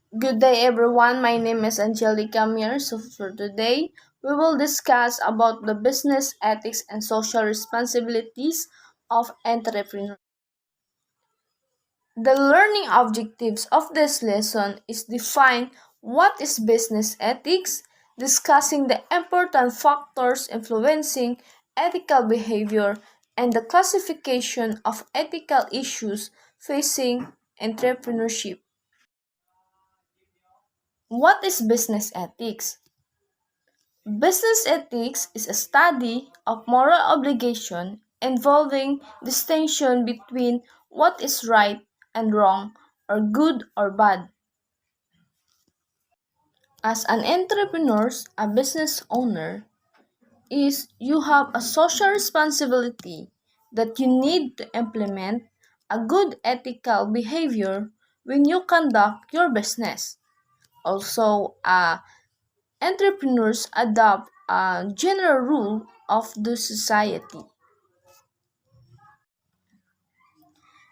Good day everyone, my name is Angelica Mir. So for today, we will discuss about the business ethics and social responsibilities of entrepreneurs. The learning objectives of this lesson is define what is business ethics, discussing the important factors influencing ethical behavior and the classification of ethical issues facing entrepreneurship. What is business ethics? Business ethics is a study of moral obligation involving distinction between what is right and wrong or good or bad. As an entrepreneur, a business owner, is you have a social responsibility that you need to implement a good ethical behavior when you conduct your business. Also, entrepreneurs adopt a general rule of the society.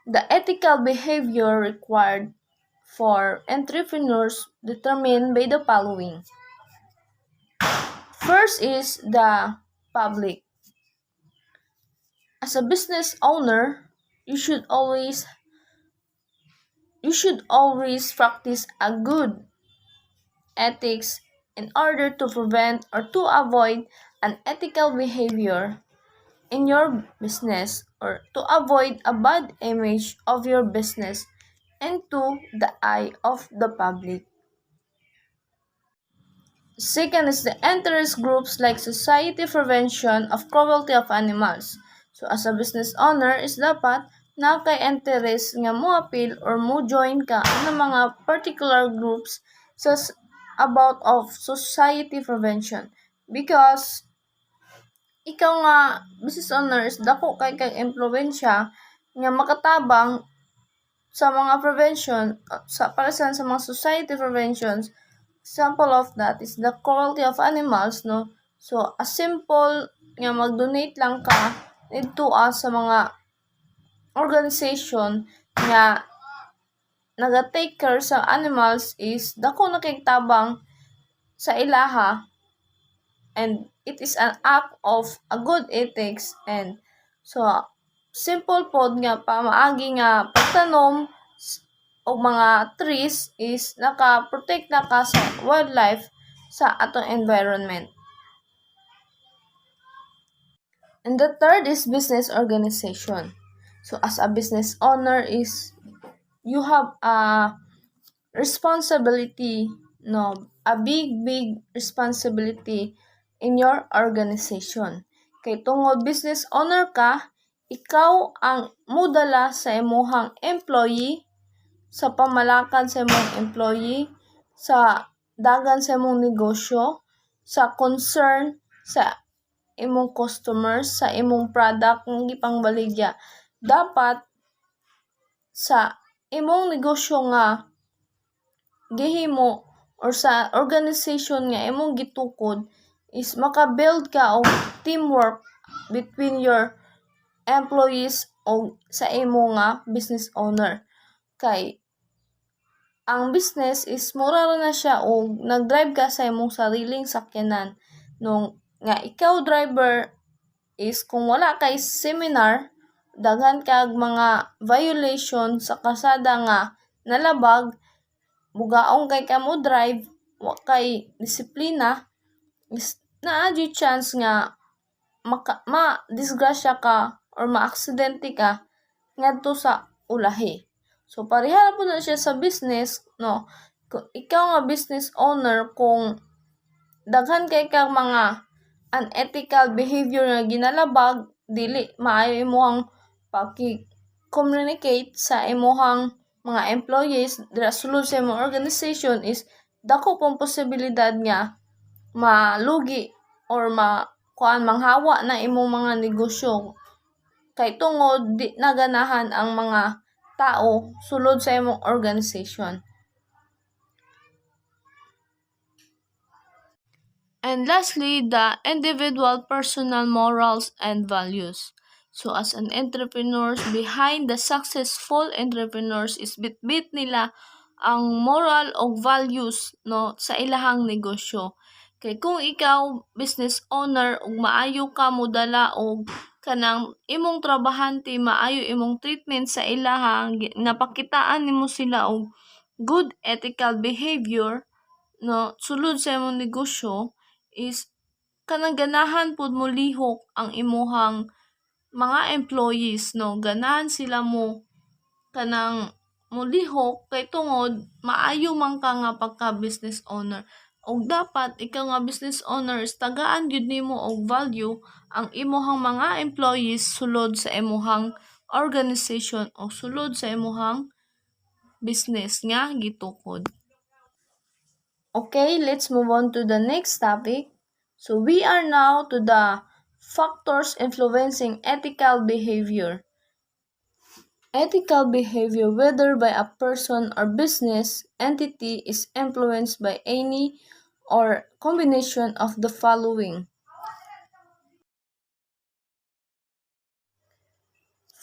The ethical behavior required for entrepreneurs determined by the following. First is the public. As a business owner, you should always practice a good ethics in order to prevent or to avoid unethical behavior in your business or to avoid a bad image of your business into the eye of the public. Second is the interest groups like Society Prevention of Cruelty of Animals. So as a business owner is dapat na kay interest nga mo appeal or mo join ka ng mga particular groups sa about of society prevention because ikaw nga business owner is dako kay impluwensya nga makatabang sa mga prevention sa para sa mga society preventions. Example of that is the cruelty of animals, no? So, a simple nga mag-donate lang ka dito sa mga organization nga naga-take care sa animals is dako nakiktabang sa ilaha and it is an act of a good ethics and so simple pod nga pamaagi nga pagtanom o mga trees is naka-protect na ka sa wildlife sa atong environment. And the third is business organization. So as a business owner is you have a responsibility, no, a big responsibility in your organization. Kay tungod business owner ka, ikaw ang mudala sa imuhang employee sa pamalakan sa imong employee, sa dagan sa imong negosyo, sa concern sa imong customers, sa imong product nga gipangbaligya. Dapat sa imong negosyo nga gihimo or sa organization nga imong gitukod is maka-build ka og teamwork between your employees o sa imo nga business owner. Kay ang business is mura ra na siya og nag-drive ka sa imong sariling sakyanan. Nung nga ikaw driver is kung wala kay seminar, daghan kag mga violation sa kasada nga nalabag, bugaong kay ka mo drive, wa kay disiplina, is naa jud chance nga ma-disgrasya ka or ma-aksidente ka ngadto sa ulahi. So pareha po na siya sa business, no? Kung ikaw nga business owner, kung daghan kay kang mga unethical behavior nga ginalabag, dili maayo imong paki-communicate sa imong mga employees dira sulod sa imong organization is dako pong posibilidad nga malugi or manghawa na imong mga negosyo kay tungod di naganahan ang mga tao sulod sa imong organization. And lastly, the individual personal morals and values. So as an entrepreneurs, behind the successful entrepreneurs is bitbit nila ang moral o values no sa ilahang negosyo. Kay kung ikaw business owner ug maayo ka modala og kanang imong trabahante maayo imong treatment sa ilahang napakitaan nimo sila og good ethical behavior no sulod sa imong negosyo is kanang ganahan pud mo lihok ang imuhang mga employees no ganahan sila mo kanang molihok kay tungod maayo man ka nga pagka-business owner ug dapat ikaw nga business owner is tagaan gyud nimo og value ang imuhang mga employees sulod sa imuhang organization o sulod sa imuhang business nga gitukod. Okay, let's move on to the next topic. So we are now to the factors influencing ethical behavior. Ethical behavior, whether by a person or business entity, is influenced by any or combination of the following.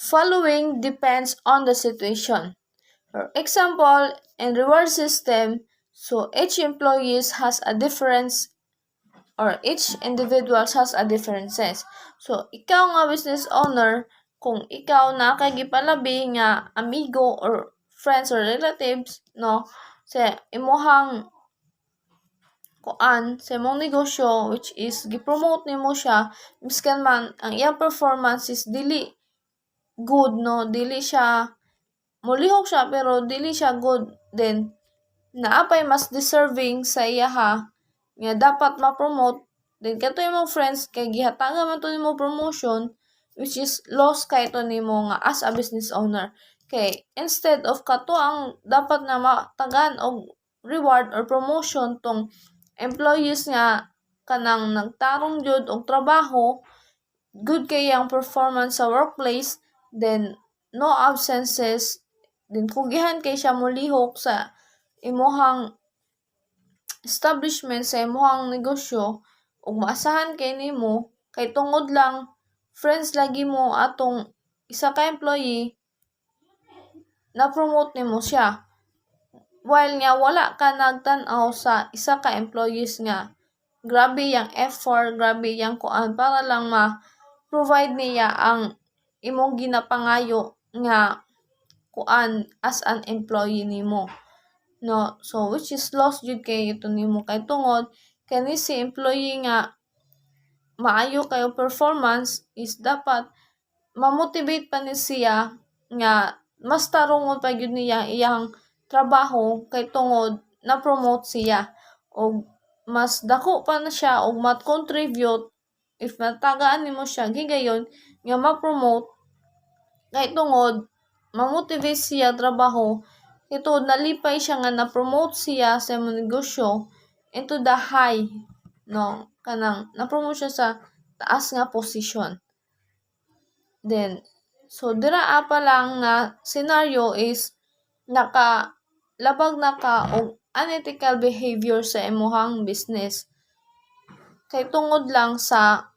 Following depends on the situation. For example, in reward system, so each employee has a difference or each individual has a differences. So, ikaw nga business owner, kung ikaw na kay gipalabi nga amigo or friends or relatives, no, sa imuhang kuan sa imong negosyo which is gipromote nimo siya miskan man ang iyang performance is dili good no dili siya molihok siya pero dili siya good then naapay mas deserving sa iyaha nga dapat ma-promote then kato imong friends kay gihatagan man to nimo promotion which is loss kay to nimo nga as a business owner kay instead of kato ang dapat na matagan og reward or promotion tong employees nga kanang nagtarong jud og trabaho good kay ang performance sa workplace then no absences then pugihan kay siya molihok sa imuhang establishment sa imuhang negosyo ug maasahan kay nimo kay tungod lang friends lagi mo atong isa ka employee na-promote nimo siya while nga wala ka nagtan-aw sa isa ka employees nga grabe yang effort, grabe yang kuan para lang ma-provide niya ang imong ginapangayo nga kuan as an employee nimo. No, so which is loss jud kay ito nimo kay tungod kani si employee nga maayo kayo performance is dapat ma-motivate pa ni siya nga mas tarungon pa gyud niya iyang trabaho kay tungod na-promote siya og mas dako pa na siya og ma-contribute if natagaan nimo siya gigayon nga ma-promote kay tungod ma-motivate siya trabaho kay tungod nalipay siya nga na-promote siya sa imong negosyo into the high no kanang na-promote siya sa taas nga posisyon. Then so dira pa lang nga scenario is nakalabag na ka og unethical behavior sa imuhang business kay tungod lang sa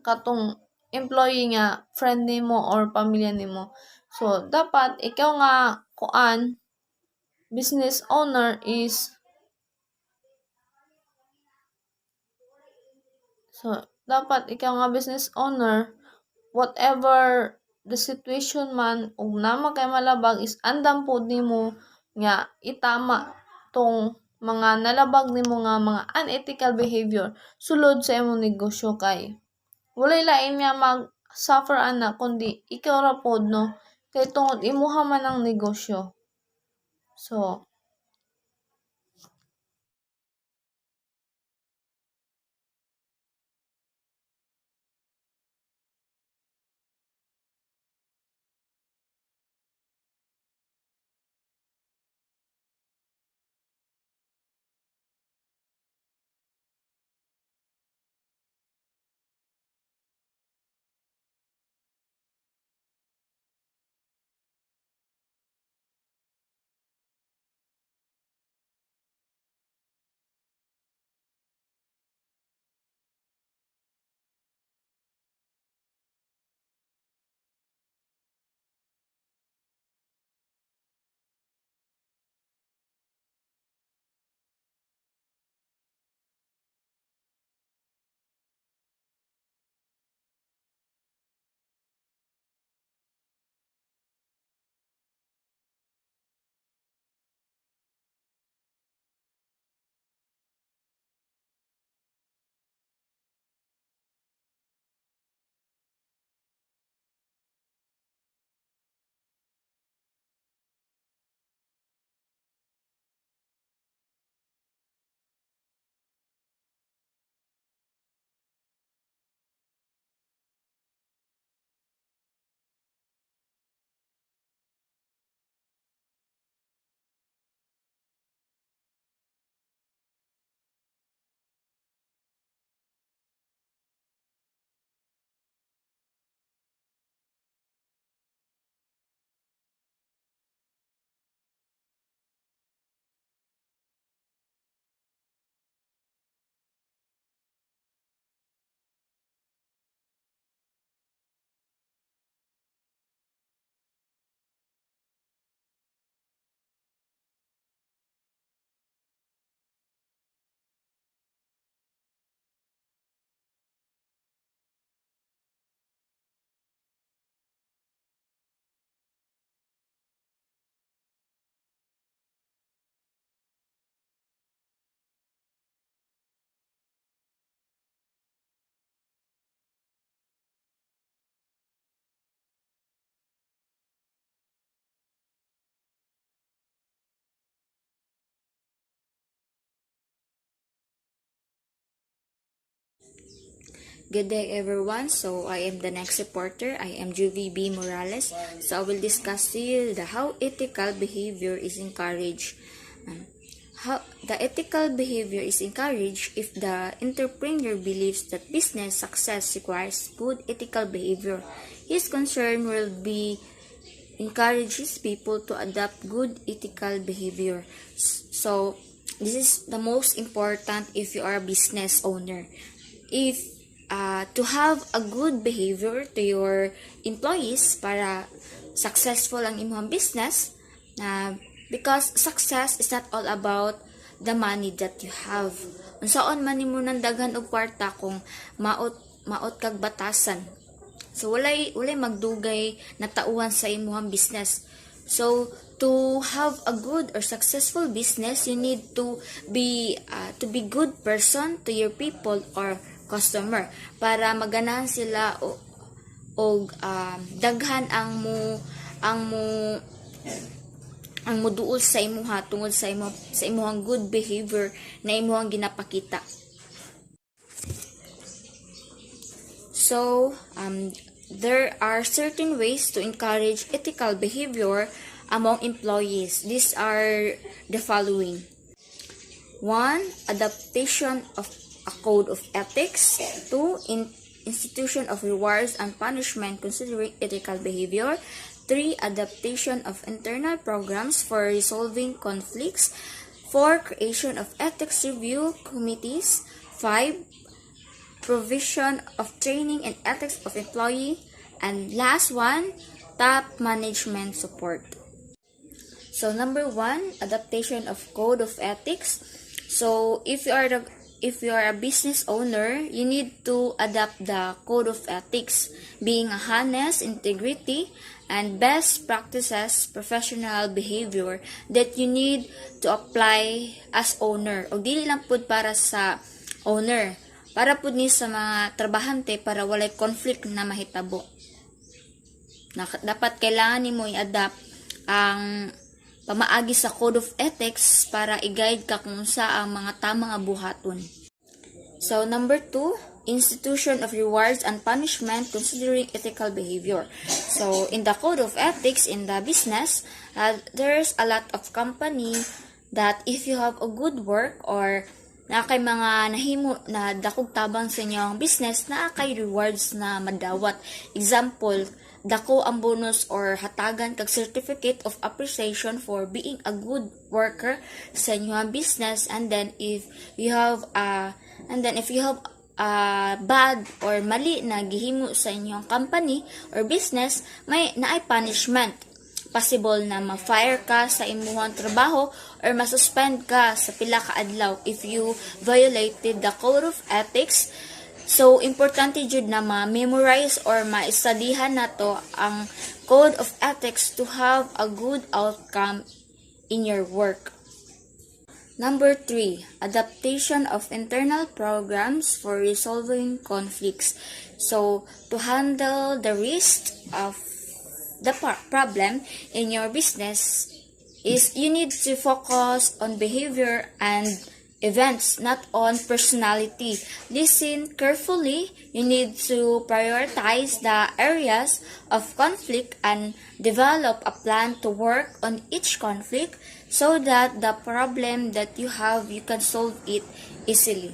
katong employee nga friend nimo or pamilya nimo. So dapat ikaw nga kuan business owner is dapat ikaw nga business owner whatever the situation man ug nama kay malabag is andam pod nimo nga itama tong mga nalabag nimo nga mga unethical behavior sulod sa imong negosyo kay walay lain nga mag-suffer ana kundi ikaw ra pod no kay tungod imuha man ang negosyo. So Good day everyone. So I am the next reporter. I am Juvie B. Morales. So I will discuss to you how ethical behavior is encouraged. How the ethical behavior is encouraged if the entrepreneur believes that business success requires good ethical behavior. His concern will be encourages people to adopt good ethical behavior. So this is the most important if you are a business owner. If to have a good behavior to your employees para successful ang imong business, because success is not all about the money that you have. Unsaon man nimo nang daghan og kwarta kung maot kag batasan. So walay magdugay na tauhan sa imong business. So to have a good or successful business, you need to be good person to your people or customer para maganahan sila og daghan ang muduol sa imuha tungod sa imuhang good behavior na imuhang ginapakita. So there are certain ways to encourage ethical behavior among employees. These are the following. 1. Adaptation of a code of ethics. 2. Institution of rewards and punishment considering ethical behavior. 3. Adaptation of internal programs for resolving conflicts. 4. Creation of ethics review committees. 5. Provision of training and ethics of employee. And last one, top management support. So number 1, adaptation of code of ethics. So if you are a business owner, you need to adapt the code of ethics, being honest, integrity, and best practices, professional behavior that you need to apply as owner. O dili lang pud para sa owner, para pud ni sa mga trabahante para walay conflict na mahitabo. Dapat kailangan nimo i-adapt ang pamaagi sa code of ethics para i-guide ka kung sa ang mga tamang buhaton. So number 2, institution of rewards and punishment considering ethical behavior. So in the code of ethics in the business, there's a lot of company that if you have a good work or na kay mga nahimo na dakog tabang sa inyong business, na kay rewards na madawat. Example, dako ang bonus or hatagan kag certificate of appreciation for being a good worker sa inyong business. And then if you have bad or mali na gihimo sa inyong company or business, may naay punishment. Possible na ma-fire ka sa imuhang trabaho or ma-suspend ka sa pila ka adlaw if you violated the code of ethics. So, importante jud na ma-memorize or ma-studyhan nato ang code of ethics to have a good outcome in your work. Number 3, adaptation of internal programs for resolving conflicts. So, to handle the risk of the problem in your business is you need to focus on behavior and events, not on personality. Listen carefully. You need to prioritize the areas of conflict and develop a plan to work on each conflict so that the problem that you have, you can solve it easily.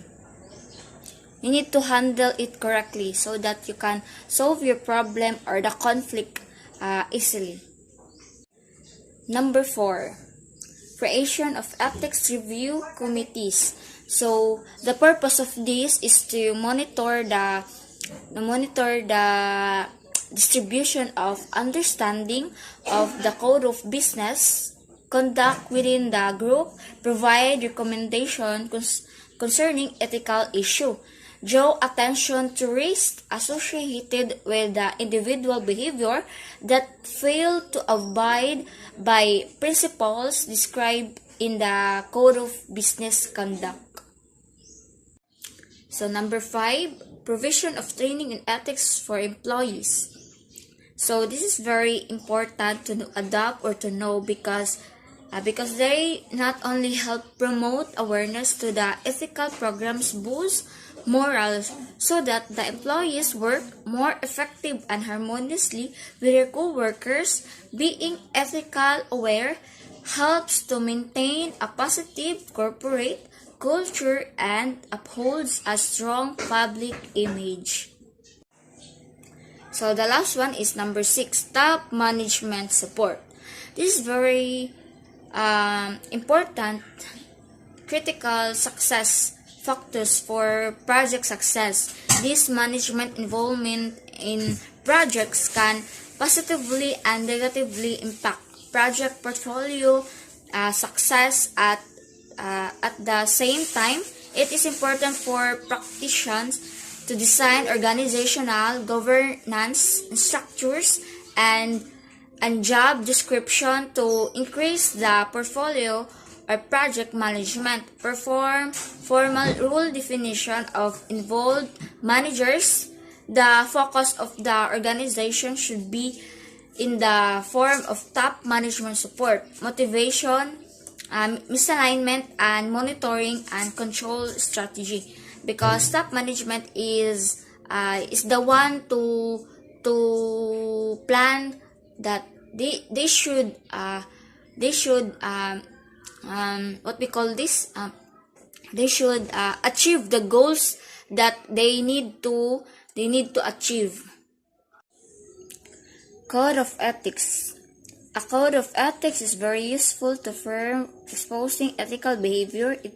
You need to handle it correctly so that you can solve your problem or the conflict easily. Number 4, creation of ethics review committees. So the purpose of this is to monitor the distribution of understanding of the code of business conduct within the group, provide recommendation concerning ethical issue, draw attention to risks associated with the individual behavior that fail to abide by principles described in the Code of Business Conduct. So number 5, provision of training and ethics for employees. So this is very important to adopt or to know because they not only help promote awareness to the ethical programs, boost morals so that the employees work more effective and harmoniously with their co-workers. Being ethical aware helps to maintain a positive corporate culture and upholds a strong public image. So the last one is number 6, top management support. This is very important critical success factors for project success. This management involvement in projects can positively and negatively impact project portfolio success at the same time. It is important for practitioners to design organizational governance structures and job description to increase the portfolio or project management, perform formal rule definition of involved managers. The focus of the organization should be in the form of top management support, motivation, misalignment, and monitoring and control strategy. Because top management is the one to plan that they should what we call this they should achieve the goals that they need to achieve. Code of ethics. A code of ethics is very useful to firm exposing ethical behavior. It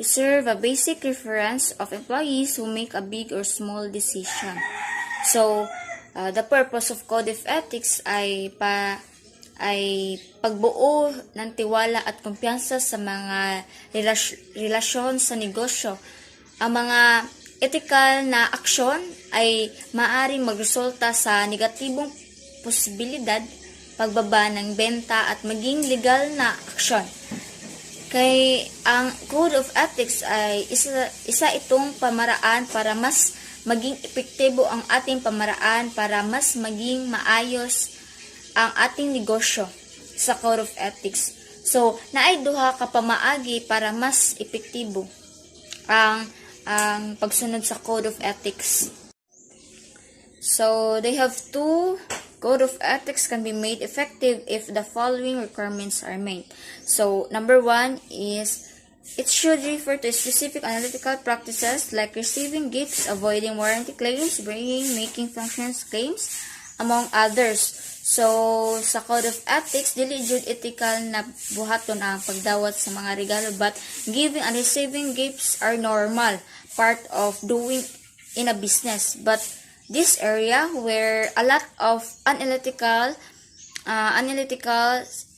serves a basic reference of employees who make a big or small decision. So, the purpose of code of ethics ay pagbuo ng tiwala at kumpiyansa sa mga relasyon sa negosyo. Ang mga ethical na aksyon ay maaaring magresulta sa negatibong posibilidad, pagbaba ng benta at maging legal na aksyon. Kay ang Code of Ethics ay isa itong pamaraan para mas maging epektibo ang ating pamaraan para mas maging maayos ang ating negosyo sa Code of Ethics. So, naay duha ka pamaagi para mas epektibo ang pagsunod sa Code of Ethics. So, they have two. Code of ethics can be made effective if the following requirements are met. So, number 1 is it should refer to specific analytical practices like receiving gifts, avoiding warranty claims, making functions claims, among others. So, sa Code of Ethics, dili jud ethical na buhaton ang pagdawat sa mga regalo, but giving and receiving gifts are normal part of doing in a business. But this area where a lot of analytical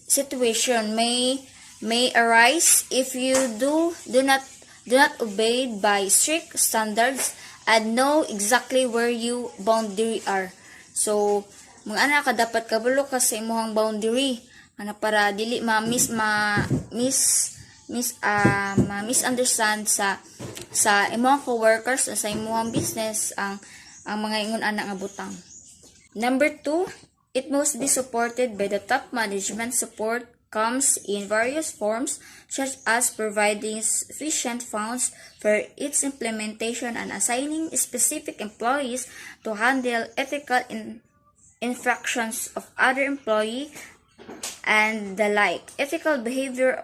situation may arise if you do not obey by strict standards and know exactly where you boundary are. So, mga anak ka dapat kabalo ka sa imong boundary para dili misunderstand sa imong coworkers o sa imong business ang mga ingon anak nga butang. Number 2, it must be supported by the top management. Support comes in various forms such as providing sufficient funds for its implementation and assigning specific employees to handle ethical infractions of other employees and the like. Ethical behavior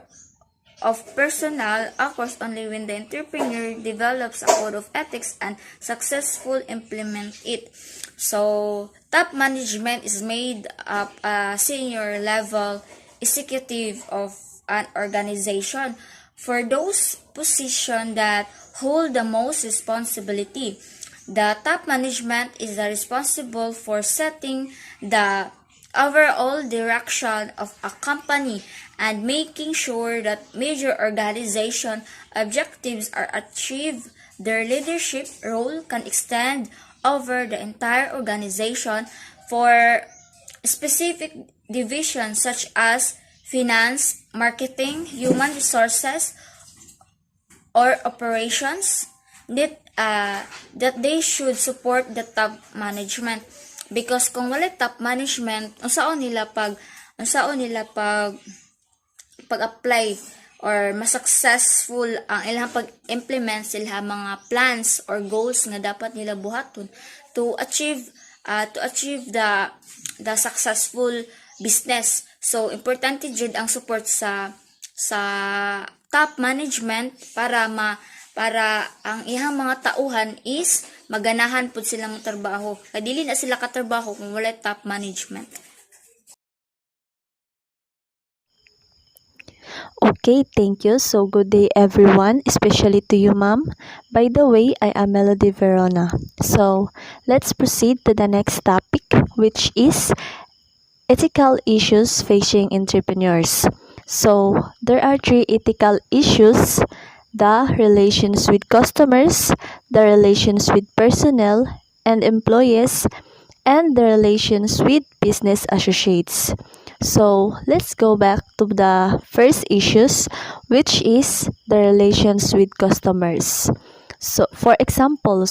of personnel occurs only when the entrepreneur develops a code of ethics and successfully implement it. So, top management is made up a senior level executive of an organization. For those positions that hold the most responsibility, the top management is responsible for setting the overall direction of a company and making sure that major organization objectives are achieved. Their leadership role can extend over the entire organization for specific divisions such as finance, marketing, human resources, or operations that they should support the top management. Because kung wala top management, unsaon nila pag-apply or mas successful ang ilang pag-implement sila mga plans or goals nga dapat nila buhaton to achieve the successful business. So importante jud ang support sa top management para ang ihang mga tauhan is maganahan pud sila mo trabaho. Kay dili na sila katrabaho kung wala top management. Okay, thank you. So, good day everyone, especially to you, ma'am. By the way, I am Melody Verona. So, let's proceed to the next topic, which is ethical issues facing entrepreneurs. So, there are three ethical issues: the relations with customers, the relations with personnel and employees, and the relations with business associates. So, let's go back to the first issues, which is the relations with customers. So, for example,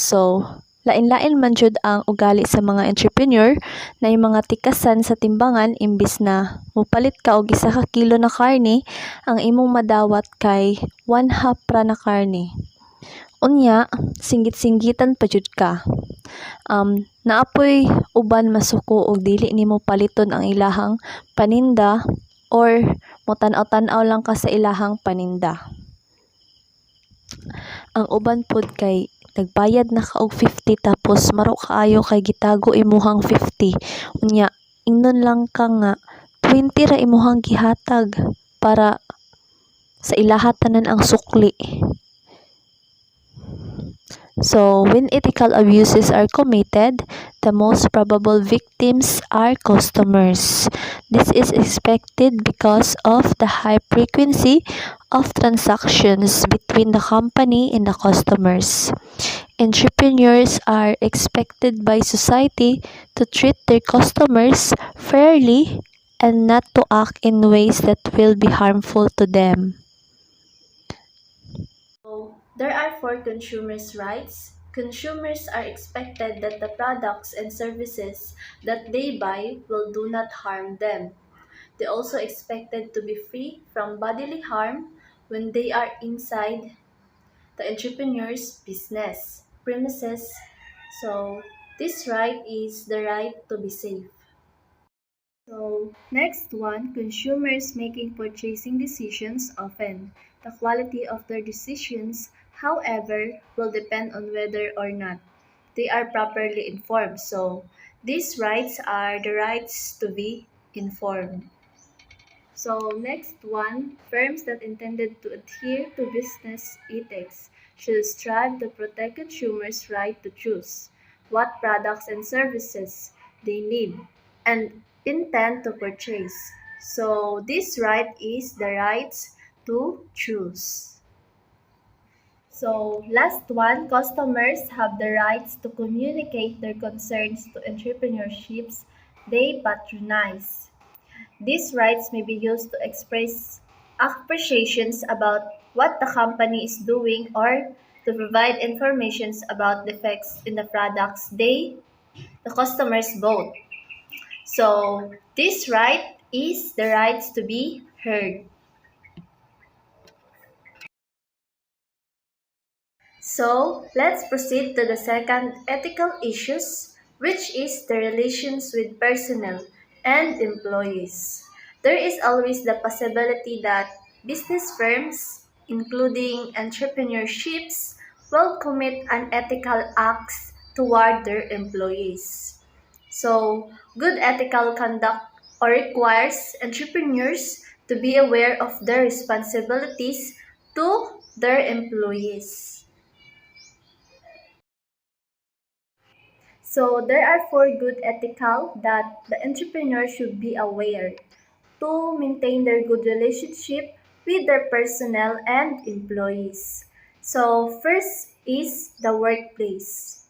lain-lain man jud ang ugali sa mga entrepreneur na yung mga tikasan sa timbangan imbis na mupalit ka og isa ka kilo na karne, ang imong madawat kay 1/2 ra na karne. Unya, singgit-singgitan pa jud ka. Naapoy uban masuko og dili nimo paliton ang ilahang paninda or motan-aw-tan-aw lang ka sa ilahang paninda. Ang uban pod kay nagbayad na ka og 50 tapos maro kaayo kay gitago imuhang 50. Unya, ingnon lang ka nga 20 ra imuhang gihatag para sa ilaha tanan ang sukli. So, when ethical abuses are committed, the most probable victims are customers. This is expected because of the high frequency of transactions between the company and the customers. Entrepreneurs are expected by society to treat their customers fairly and not to act in ways that will be harmful to them. There are four consumers' rights. Consumers are expected that the products and services that they buy will do not harm them. They also expected to be free from bodily harm when they are inside the entrepreneur's business premises. So, this right is the right to be safe. So, next one, consumers making purchasing decisions often. The quality of their decisions, however, will depend on whether or not they are properly informed. So, these rights are the rights to be informed. So, next one, firms that intended to adhere to business ethics should strive to protect consumers' right to choose what products and services they need and intend to purchase. So, this right is the right to choose. So, last one, customers have the rights to communicate their concerns to entrepreneurships they patronize. These rights may be used to express appreciations about what the company is doing or to provide information about defects in the products the customers bought. So, this right is the right to be heard. So, let's proceed to the second ethical issues, which is the relations with personnel and employees. There is always the possibility that business firms, including entrepreneurships, will commit unethical acts toward their employees. So, good ethical conduct or requires entrepreneurs to be aware of their responsibilities to their employees. So there are four good ethical that the entrepreneur should be aware to maintain their good relationship with their personnel and employees. So first is the workplace.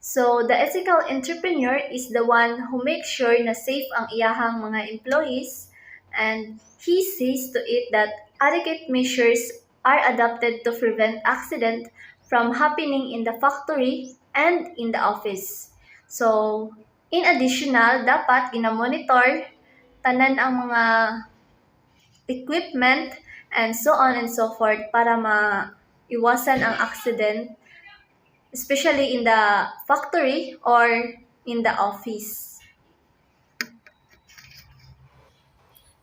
So the ethical entrepreneur is the one who makes sure na safe ang iyahang mga employees and he sees to it that adequate measures are adopted to prevent accident from happening in the factory and in the office. So, in additional, dapat ginamonitor tanan ang mga equipment and so on and so forth para maiwasan ang accident, especially in the factory or in the office.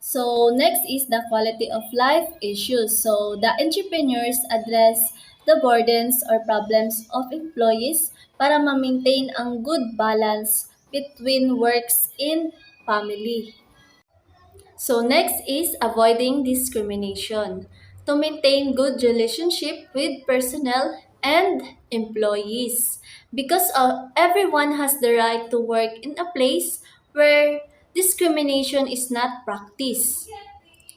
So next is the quality of life issues. So the entrepreneurs address the burdens or problems of employees para ma-maintain ang good balance between works and family. So next is avoiding discrimination. To maintain good relationship with personnel and employees. Because everyone has the right to work in a place where discrimination is not practiced.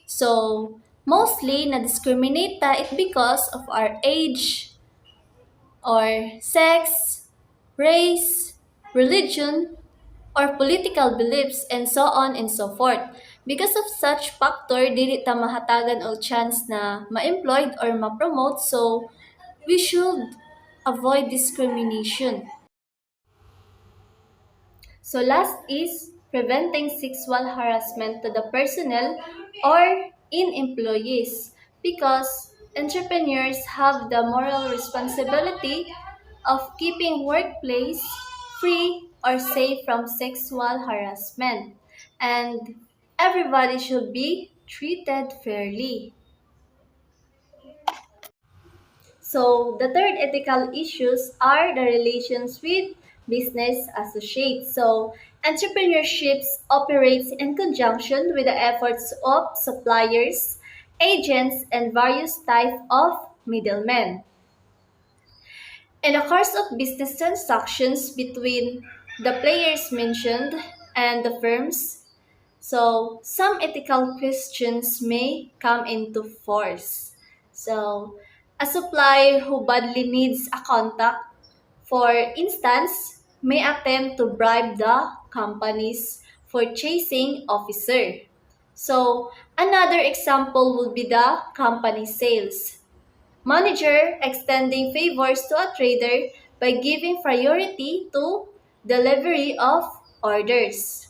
So, mostly na-discriminate ta it because of our age, or sex, race, religion, or political beliefs, and so on and so forth. Because of such factor, dili ta mahatagan og chance na ma-employed or ma-promote, so we should avoid discrimination. So last is preventing sexual harassment to the personnel or in employees, because entrepreneurs have the moral responsibility of keeping workplace free or safe from sexual harassment, and everybody should be treated fairly. So the third ethical issues are the relations with business associates. So entrepreneurship operates in conjunction with the efforts of suppliers, agents, and various types of middlemen. In the course of business transactions between the players mentioned and the firms, so some ethical questions may come into force. So a supplier who badly needs a contact, for instance, may attempt to bribe the company's purchasing officer. So another example would be the company sales manager extending favors to a trader by giving priority to delivery of orders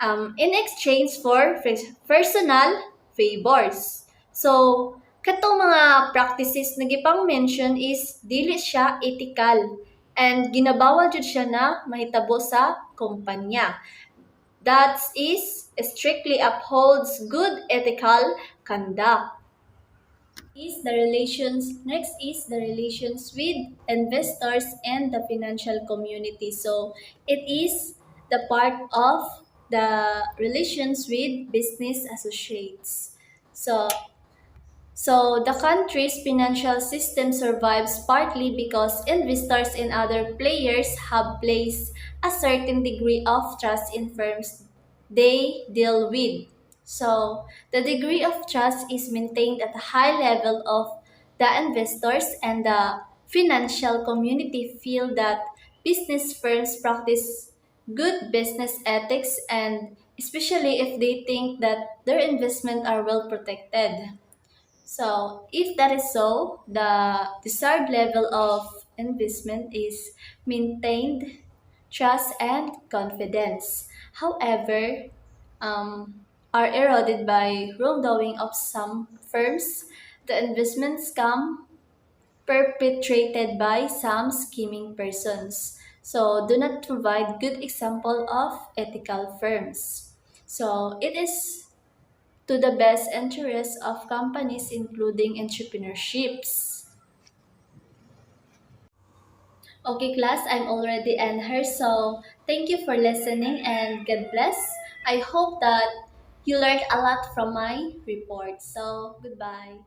in exchange for personal favors. So, katong mga practices na gipang mention is dili siya ethical and ginabawal jud siya na mahitabo sa kumpanya. That is strictly upholds good ethical conduct. Next is the relations with investors and the financial community. So it is the part of the relations with business associates. So the country's financial system survives partly because investors and other players have placed a certain degree of trust in firms they deal with. So the degree of trust is maintained at a high level of the investors, and the financial community feel that business firms practice good business ethics, and especially if they think that their investment are well protected. So, if that is so, the desired level of investment is maintained, trust, and confidence. However, are eroded by wrongdoing of some firms, the investment scam perpetrated by some scheming persons. So, do not provide good example of ethical firms. So, it is to the best interests of companies, including entrepreneurships. Okay, class, I'm already end here, so thank you for listening and God bless. I hope that you learned a lot from my report. So, goodbye.